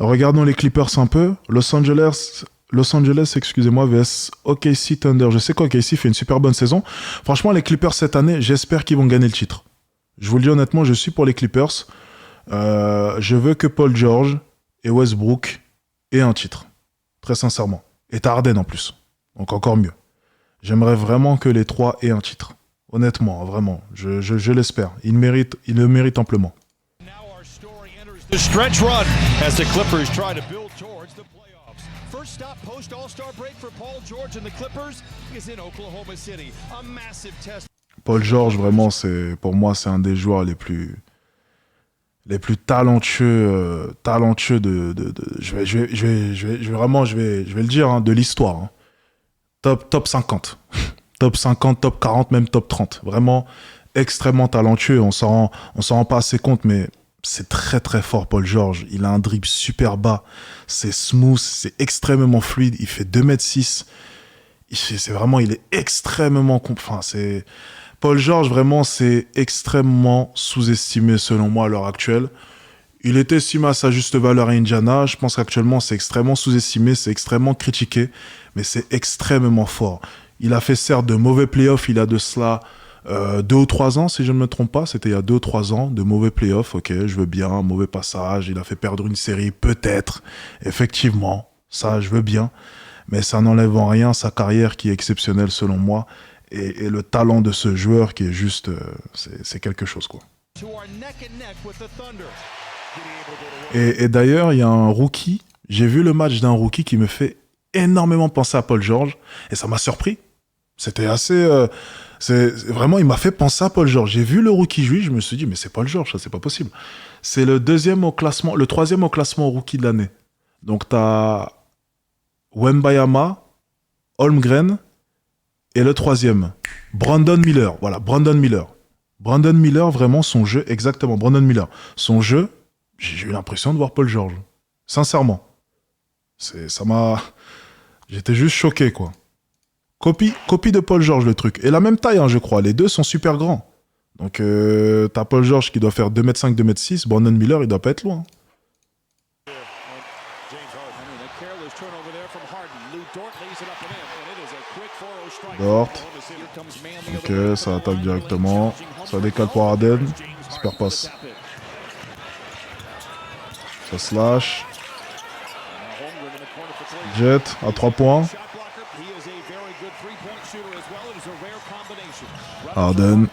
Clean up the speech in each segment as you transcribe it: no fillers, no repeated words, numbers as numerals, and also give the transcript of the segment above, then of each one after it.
Regardons les Clippers un peu. Los Angeles, excusez-moi, vs OKC Thunder. Je sais qu'OKC fait une super bonne saison. Franchement, les Clippers cette année, j'espère qu'ils vont gagner le titre. Je vous le dis honnêtement, je suis pour les Clippers. Je veux que Paul George et Westbrook aient un titre. Très sincèrement. Et Harden en plus. Donc encore mieux. J'aimerais vraiment que les trois aient un titre. Honnêtement, vraiment. Je l'espère. Ils le méritent amplement. The stretch run as the Clippers try to build towards the playoffs. First stop post All-Star break for Paul George and the Clippers is in Oklahoma City. A massive test. Paul George, vraiment, pour moi, c'est un des joueurs les plus talentueux, je vais le dire, hein, de l'histoire. Hein. Top 50. Top 50, top 40, même top 30. Vraiment extrêmement talentueux. On s'en rend pas assez compte, mais c'est très très fort, Paul George. Il a un dribble super bas. C'est smooth, c'est extrêmement fluide. Il fait 2,6 m. Il est extrêmement... Paul George, vraiment, c'est extrêmement sous-estimé selon moi à l'heure actuelle. Il était estimé à sa juste valeur à Indiana. Je pense qu'actuellement, c'est extrêmement sous-estimé, c'est extrêmement critiqué, mais c'est extrêmement fort. Il a fait certes de mauvais playoffs, il a de cela 2 ou 3 ans, si je ne me trompe pas. C'était il y a 2 ou 3 ans, de mauvais playoffs, ok, je veux bien, un mauvais passage. Il a fait perdre une série, peut-être, effectivement, ça, je veux bien. Mais ça n'enlève en rien sa carrière qui est exceptionnelle selon moi. Et le talent de ce joueur qui est juste... c'est quelque chose, quoi. Et d'ailleurs, il y a un rookie. J'ai vu le match d'un rookie qui me fait énormément penser à Paul George. Et ça m'a surpris. C'était assez... vraiment, il m'a fait penser à Paul George. J'ai vu le rookie jouer, je me suis dit, mais c'est Paul George, ça, c'est pas possible. C'est le troisième au classement rookie de l'année. Donc, t'as Wembayama, Holmgren... Et le troisième, Brandon Miller. Voilà, Brandon Miller. Brandon Miller, vraiment, son jeu, exactement, Brandon Miller. Son jeu, j'ai eu l'impression de voir Paul George. Sincèrement. J'étais juste choqué, quoi. Copie de Paul George, le truc. Et la même taille, hein, je crois. Les deux sont super grands. Donc, t'as Paul George qui doit faire 2,5 m, 2,6 m. Brandon Miller, il doit pas être loin. Dort. Ok, ça attaque directement. Ça décale pour Harden. Super passe. Ça slash. Jet à 3 points. Harden.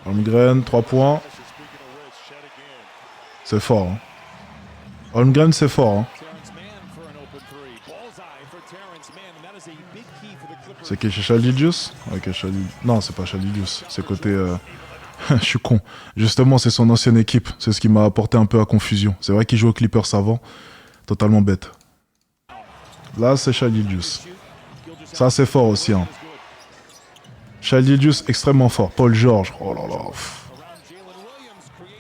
Holmgren, 3 points. C'est fort. Hein. Holmgren, c'est fort. Hein. C'est qui, chez Shalidius? Ok, non, c'est pas Shalidius. C'est côté... Je suis con. Justement, c'est son ancienne équipe. C'est ce qui m'a apporté un peu à confusion. C'est vrai qu'il joue aux Clippers avant. Totalement bête. Là, c'est Shalidius. Ça, c'est fort aussi. Hein. Shalidius, extrêmement fort. Paul George. Oh là là.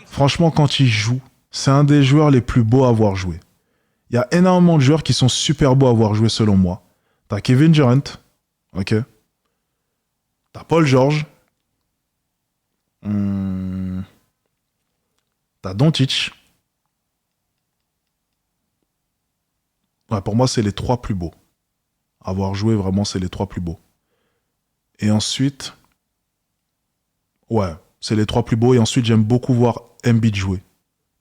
Franchement, quand il joue, c'est un des joueurs les plus beaux à avoir joué. Il y a énormément de joueurs qui sont super beaux à avoir joué, selon moi. T'as Kevin Durant. Ok. T'as Paul George. T'as Doncic. Ouais, pour moi, c'est les 3 plus beaux. Avoir joué, vraiment, c'est les 3 plus beaux. Et ensuite... Ouais, c'est les 3 plus beaux. Et ensuite, j'aime beaucoup voir Embiid jouer.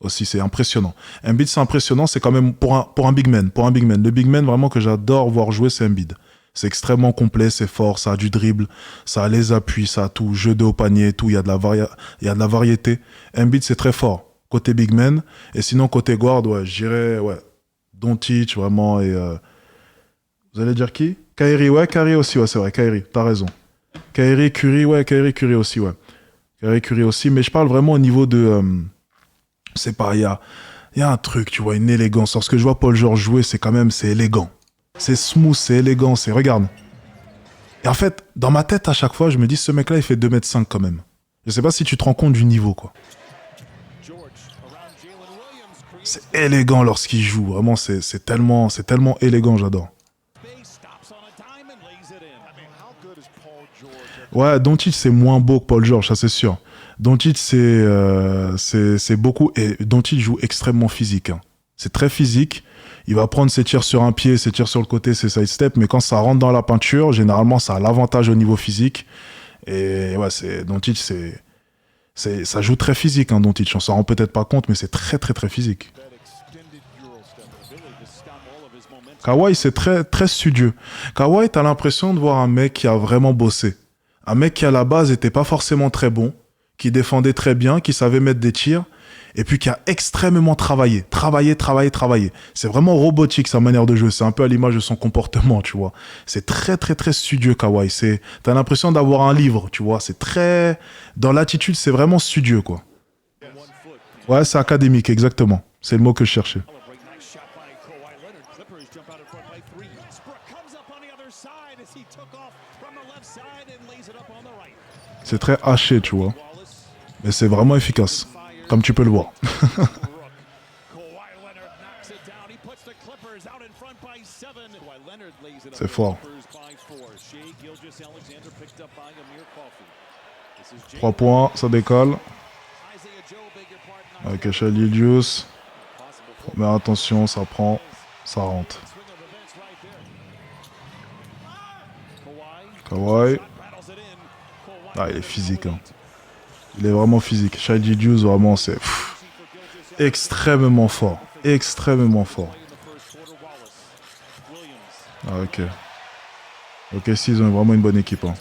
Aussi, c'est impressionnant. Embiid, c'est impressionnant. C'est quand même pour un big man. Pour un big man. Le big man, vraiment, que j'adore voir jouer, c'est Embiid. C'est extrêmement complet, c'est fort, ça a du dribble, ça a les appuis, ça a tout, jeu de haut panier, tout, il y a de la variété. Embiid, c'est très fort, côté big man. Et sinon, côté guard, ouais, je dirais, ouais, Doncic, vraiment, et... Vous allez dire qui? Kyrie, ouais, Kyrie aussi, ouais, c'est vrai, Kyrie, t'as raison. Kyrie, Curry, ouais, Kyrie, Curry aussi, ouais. Kyrie, Curry aussi, mais je parle vraiment au niveau de... c'est pas, il y a un truc, tu vois, une élégance. Lorsque je vois Paul George jouer, c'est quand même, c'est élégant. C'est smooth, c'est élégant, c'est... Regarde. Et en fait, dans ma tête, à chaque fois, je me dis, ce mec-là, il fait 2,5 m quand même. Je sais pas si tu te rends compte du niveau, quoi. C'est élégant lorsqu'il joue. Vraiment, c'est tellement élégant, j'adore. Ouais, Doncic, c'est moins beau que Paul George, ça c'est sûr. Doncic, c'est beaucoup. Et Doncic joue extrêmement physique. Hein. C'est très physique. Il va prendre ses tirs sur un pied, ses tirs sur le côté, ses side steps. Mais quand ça rentre dans la peinture, généralement, ça a l'avantage au niveau physique. Et ouais, Doncic, ça joue très physique, hein, Doncic. On s'en rend peut-être pas compte, mais c'est très, très, très physique. Kawhi, c'est très, très studieux. Kawhi, t'as l'impression de voir un mec qui a vraiment bossé. Un mec qui, à la base, était pas forcément très bon, qui défendait très bien, qui savait mettre des tirs, et puis qui a extrêmement travaillé. Travaillé. C'est vraiment robotique, sa manière de jouer. C'est un peu à l'image de son comportement, tu vois. C'est très, très, très studieux, Kawhi. T'as l'impression d'avoir un livre, tu vois. C'est très... Dans l'attitude, c'est vraiment studieux, quoi. Ouais, c'est académique, exactement. C'est le mot que je cherchais. C'est très haché, tu vois. Mais c'est vraiment efficace, comme tu peux le voir. C'est fort. 3 points, ça décolle. Avec Shai Gilgeous. Mais attention, ça prend, ça rentre. Kawhi. Ah, il est physique. Hein. Il est vraiment physique. Shai Gilgeous, vraiment, c'est extrêmement fort. Extrêmement fort. Ah, ok. Ok, si, ils ont vraiment une bonne équipe. Hein.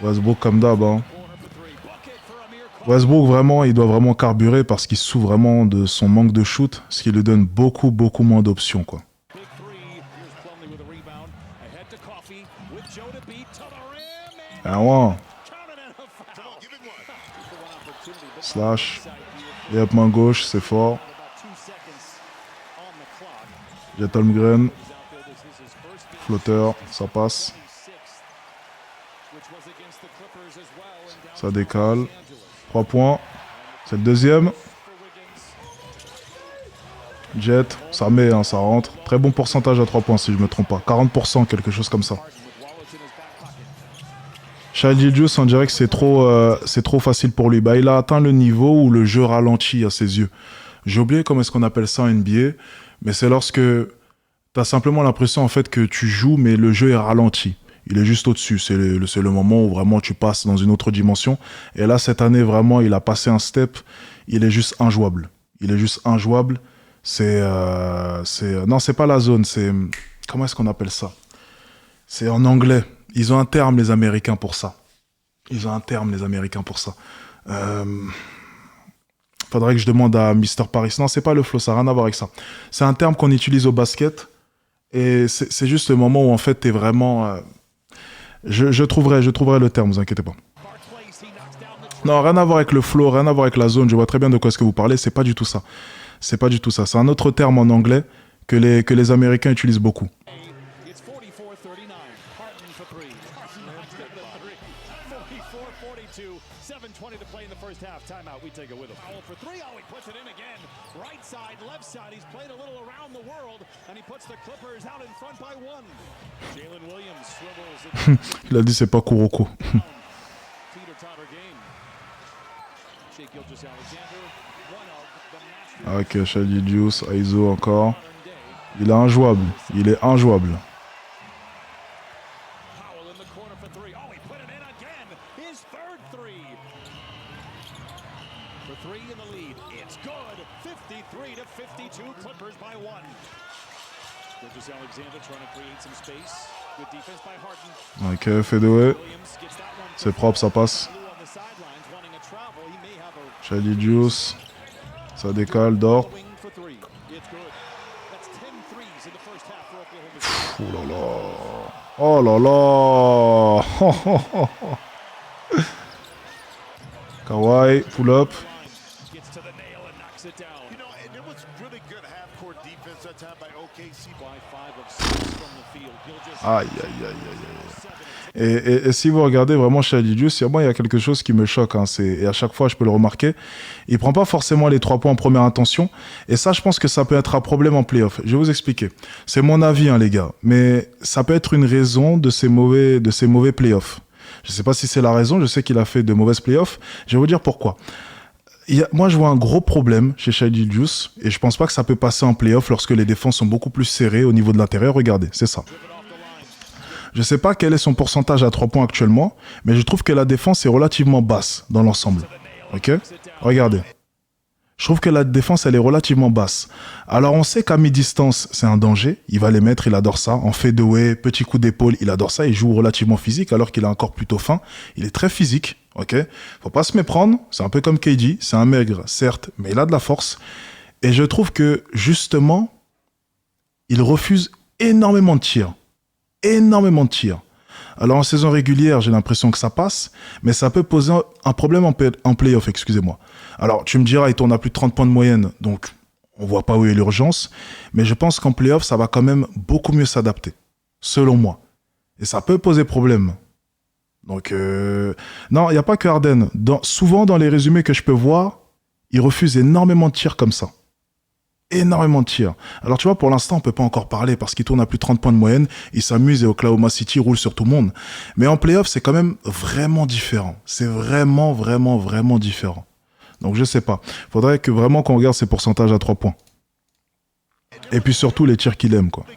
Westbrook comme d'hab. Hein. Westbrook, vraiment, il doit vraiment carburer parce qu'il souffre vraiment de son manque de shoot, ce qui lui donne beaucoup moins d'options, quoi. Ah ouais. Slash. Et up main gauche, c'est fort. Jet Holmgren. Flotteur, ça passe. Ça décale. 3 points. C'est le deuxième. Jet, ça met, hein, ça rentre. Très bon pourcentage à 3 points si je me trompe pas. 40%, quelque chose comme ça. Shai Gilgeous, on dirait que c'est trop facile pour lui. Bah, il a atteint le niveau où le jeu ralentit à ses yeux. J'ai oublié comment est-ce qu'on appelle ça en NBA, mais c'est lorsque tu as simplement l'impression en fait que tu joues, mais le jeu est ralenti. Il est juste au-dessus. C'est le moment où vraiment tu passes dans une autre dimension. Et là, cette année, vraiment, il a passé un step. Il est juste injouable. Non, c'est pas la zone. Comment est-ce qu'on appelle ça? C'est en anglais. Ils ont un terme, les Américains, pour ça. Faudrait que je demande à Mister Paris. Non, c'est pas le flow, ça n'a rien à voir avec ça. C'est un terme qu'on utilise au basket. Et c'est juste le moment où, en fait, t'es vraiment... Je trouverai le terme, vous inquiétez pas. Non, rien à voir avec le flow, rien à voir avec la zone. Je vois très bien de quoi est-ce que vous parlez. C'est pas du tout ça. C'est un autre terme en anglais que les Américains utilisent beaucoup. Il a dit c'est pas Kuroko. Ok, Shai Gilgeous, Aizo encore. Il est injouable. Ok, fadeaway. C'est propre, ça passe. Shai Gilgeous. Ça décale, dort. Oh là là. Kawhi, pull up. Aïe, aïe, aïe, aïe, aïe. Et si vous regardez vraiment Shai Gilgeous, moi, il y a quelque chose qui me choque. Hein, et à chaque fois, je peux le remarquer. Il prend pas forcément les 3 points en première intention. Et ça, je pense que ça peut être un problème en play-off. Je vais vous expliquer. C'est mon avis, hein, les gars. Mais ça peut être une raison de ces mauvais play-offs. Je ne sais pas si c'est la raison, je sais qu'il a fait de mauvaises playoffs. Je vais vous dire pourquoi. Moi, je vois un gros problème chez Shai Gilgeous et je pense pas que ça peut passer en playoff lorsque les défenses sont beaucoup plus serrées au niveau de l'intérieur. Regardez, c'est ça. Je sais pas quel est son pourcentage à 3 points actuellement, mais je trouve que la défense est relativement basse dans l'ensemble. Ok ? Regardez. Je trouve que la défense, elle est relativement basse. Alors, on sait qu'à mi-distance, c'est un danger. Il va les mettre, il adore ça. En fadeaway, petit coup d'épaule, il adore ça. Il joue relativement physique alors qu'il est encore plutôt fin. Il est très physique, ok ? Faut pas se méprendre. C'est un peu comme KD. C'est un maigre, certes, mais il a de la force. Et je trouve que, justement, il refuse énormément de tirs. Énormément de tirs. Alors, en saison régulière, j'ai l'impression que ça passe, mais ça peut poser un problème en play-off, excusez-moi. Alors, tu me diras, il tourne à plus de 30 points de moyenne, donc on voit pas où est l'urgence, mais je pense qu'en play-off, ça va quand même beaucoup mieux s'adapter, selon moi. Et ça peut poser problème. Donc, non, il n'y a pas que Harden. Souvent, dans les résumés que je peux voir, il refuse énormément de tirs comme ça. Énormément de tirs. Alors tu vois, pour l'instant, on peut pas encore parler parce qu'il tourne à plus de 30 points de moyenne, il s'amuse et Oklahoma City roule sur tout le monde. Mais en playoff, c'est quand même vraiment différent. C'est vraiment, vraiment, vraiment différent. Donc je sais pas. Faudrait que vraiment qu'on regarde ses pourcentages à 3 points. Et puis surtout les tirs qu'il aime, quoi.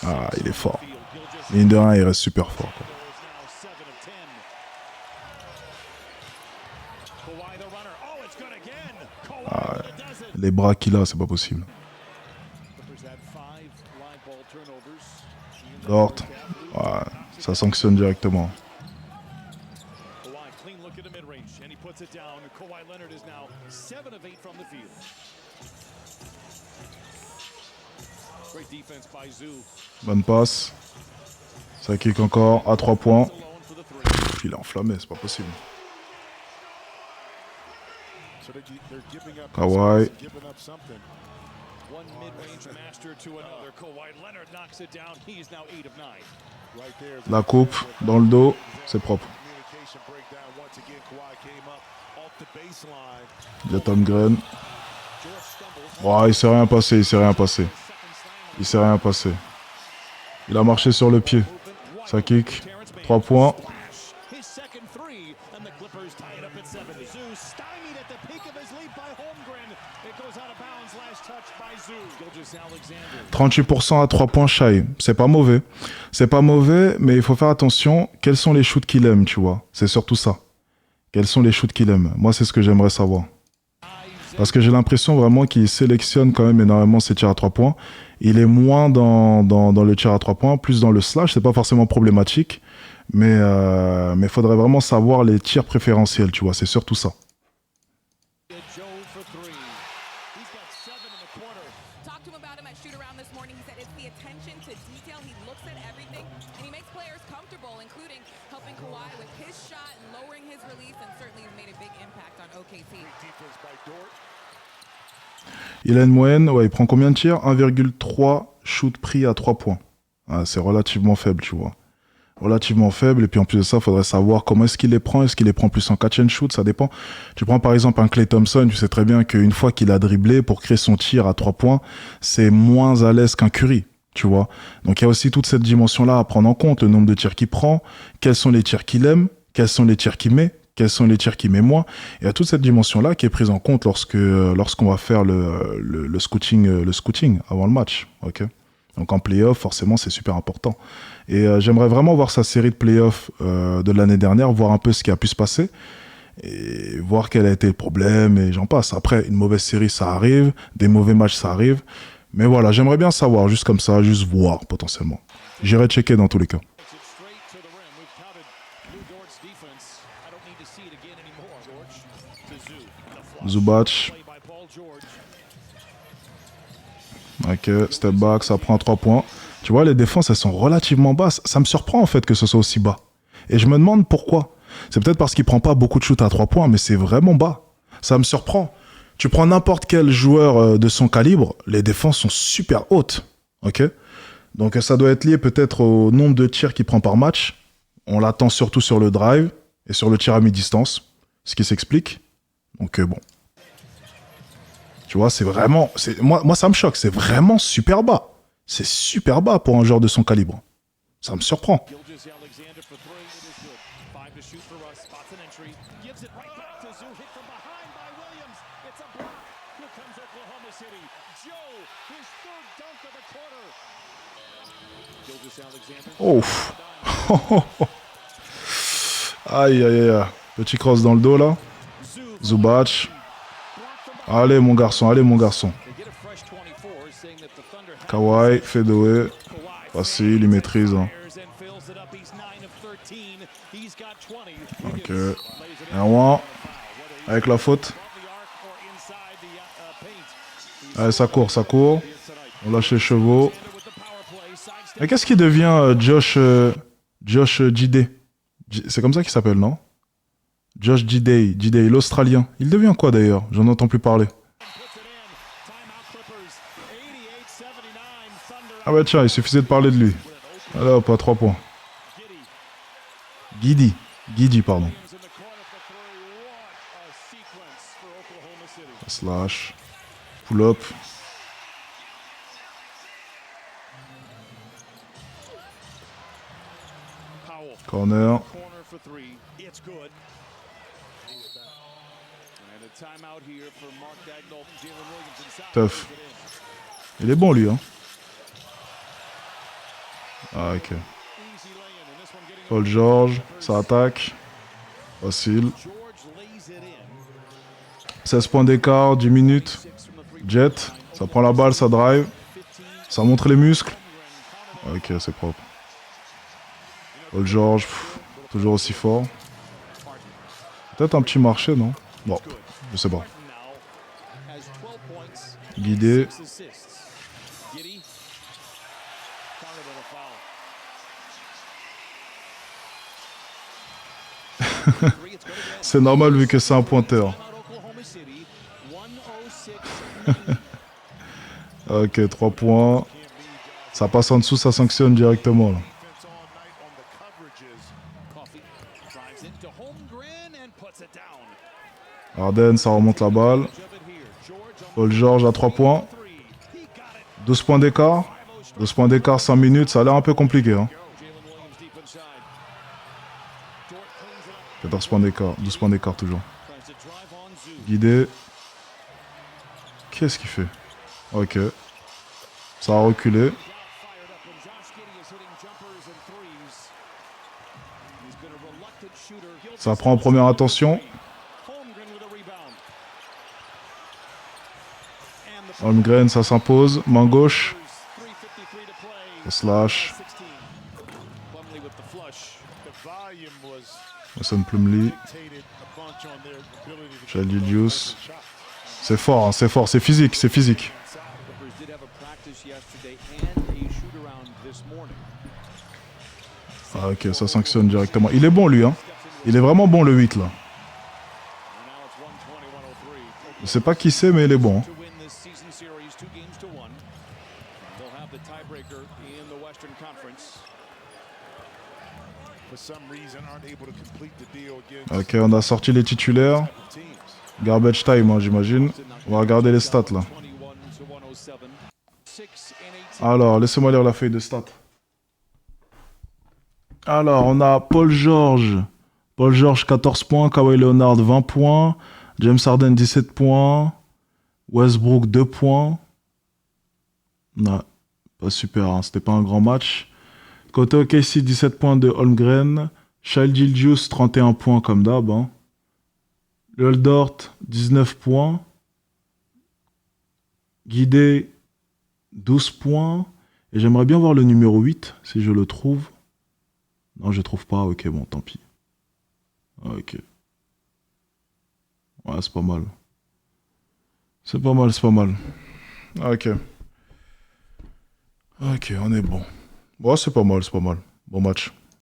Ah, il est fort. Mine de rien, il reste super fort, quoi. Ah, les bras qu'il a, c'est pas possible. Dort. Ouais, ça sanctionne directement. Bonne passe. Ça kick encore à 3 points. Il est enflammé, c'est pas possible. Kawhi. La coupe dans le dos, c'est propre. Il y a Tom Green. Oh, il s'est rien passé, il s'est rien passé. Il s'est rien passé. Il a marché sur le pied. Ça kick. 3 points. Three, and the Clippers tie it up at 7. Zoo stymied at the peak of his lead by Holmgren. It goes out of bounds. Last touch by Zoo. Gilgeous-Alexander. 38% à 3 points Shai. C'est pas mauvais. C'est pas mauvais, mais il faut faire attention. Quels sont les shoots qu'il aime, tu vois? C'est surtout ça. Quels sont les shoots qu'il aime? Moi, c'est ce que j'aimerais savoir. Parce que j'ai l'impression vraiment qu'il sélectionne quand même énormément ses tirs à 3 points. Il est moins dans le tir à 3 points, plus dans le slash. C'est pas forcément problématique. Mais il faudrait vraiment savoir les tirs préférentiels, tu vois. C'est surtout ça. Il a une moyenne, ouais, il prend combien de tirs? 1,3 shoot pris à 3 points. Ah, c'est relativement faible, tu vois. Relativement faible, et puis en plus de ça, il faudrait savoir comment est-ce qu'il les prend. Est-ce qu'il les prend plus en catch and shoot? Ça dépend. Tu prends par exemple un Klay Thompson, tu sais très bien qu'une fois qu'il a dribblé pour créer son tir à 3 points, c'est moins à l'aise qu'un Curry, tu vois. Donc il y a aussi toute cette dimension-là à prendre en compte, le nombre de tirs qu'il prend, quels sont les tirs qu'il aime, quels sont les tirs qu'il met, quels sont les tirs qu'il met moins. Il y a toute cette dimension-là qui est prise en compte lorsqu'on va faire le scouting avant le match, ok. Donc en play-off, forcément, c'est super important. Et j'aimerais vraiment voir sa série de play-off de l'année dernière, voir un peu ce qui a pu se passer, et voir quel a été le problème, et j'en passe. Après, une mauvaise série, ça arrive, des mauvais matchs, ça arrive. Mais voilà, j'aimerais bien savoir, juste comme ça, juste voir, potentiellement. J'irai checker dans tous les cas. Zubac. Ok, step back, ça prend 3 points. Tu vois, les défenses, elles sont relativement basses. Ça me surprend, en fait, que ce soit aussi bas. Et je me demande pourquoi. C'est peut-être parce qu'il prend pas beaucoup de shoots à 3 points, mais c'est vraiment bas. Ça me surprend. Tu prends n'importe quel joueur de son calibre, les défenses sont super hautes. Ok? Donc, ça doit être lié peut-être au nombre de tirs qu'il prend par match. On l'attend surtout sur le drive et sur le tir à mi-distance, ce qui s'explique. Donc, bon. Tu vois, c'est vraiment... Moi, ça me choque. C'est vraiment super bas. C'est super bas pour un joueur de son calibre. Ça me surprend. Gilgeous-Alexander for three. It is good. 5 to shoot for Russ. Spots an entry. Gives it right back to Zoo. Hit from behind by Williams. It's a block. Here comes Oklahoma City. Joe, his third dunk of the quarter. Gilgeous-Alexander. Ouf. Aïe, aïe, aïe. Petit cross dans le dos, là. Zubac. Allez, mon garçon, allez, mon garçon. Kawhi, Fedoway. Facile, il maîtrise. Hein. Ok. 1-1. Avec la faute. Allez, ça court, ça court. On lâche les chevaux. Et qu'est-ce qui devient Josh Gidey? C'est comme ça qu'il s'appelle, non? Josh Gidey, l'Australien. Il devient quoi d'ailleurs? J'en entends plus parler. Ah bah tiens, il suffisait de parler de lui. Alors, pas 3 points. Giddy, pardon. Slash. Pull-up. Corner. Tough. Il est bon, lui, hein. Ah, ok. Paul George, ça attaque. Facile. 16 points d'écart, 10 minutes. Jet, ça prend la balle, ça drive. Ça montre les muscles. Ok, c'est propre. Paul George, toujours aussi fort. Peut-être un petit marché, non? Bon, je sais pas. Guidé. C'est normal vu que c'est un pointeur. Ok, 3 points. Ça passe en dessous, ça sanctionne directement. Là. Harden, ça remonte la balle. Paul George à 3 points. 12 points d'écart. 12 points d'écart, 5 minutes. Ça a l'air un peu compliqué. Hein. 14 points d'écart. 12 points d'écart toujours. Guidé. Qu'est-ce qu'il fait? Ok. Ça a reculé. Ça prend en première attention. Holmgren, ça s'impose. Main gauche. Slash. Mason Plumlee. Gilgeous. C'est fort, hein, c'est fort, c'est physique, c'est physique. Ah, ok, ça sanctionne directement. Il est bon, lui, hein. Il est vraiment bon, le 8, là. Je sais pas qui c'est, mais il est bon. Hein. Ok, on a sorti les titulaires. Garbage time, hein, j'imagine. On va regarder les stats, là. Alors, laissez-moi lire la feuille de stats. Alors, on a Paul George. Paul George, 14 points. Kawhi Leonard, 20 points. James Harden, 17 points. Westbrook, 2 points. Non, pas super, hein, c'était pas un grand match. Côté OKC, 17 points de Holmgren. Shai Gilgeous, 31 points comme d'hab. Hein. Le Dort, 19 points. Guidé, 12 points. Et j'aimerais bien voir le numéro 8, si je le trouve. Non, je le trouve pas. Ok, bon, tant pis. Ok. Ouais, c'est pas mal. C'est pas mal, c'est pas mal. Ok. Ok, on est bon. Bon, c'est pas mal, c'est pas mal. Bon match.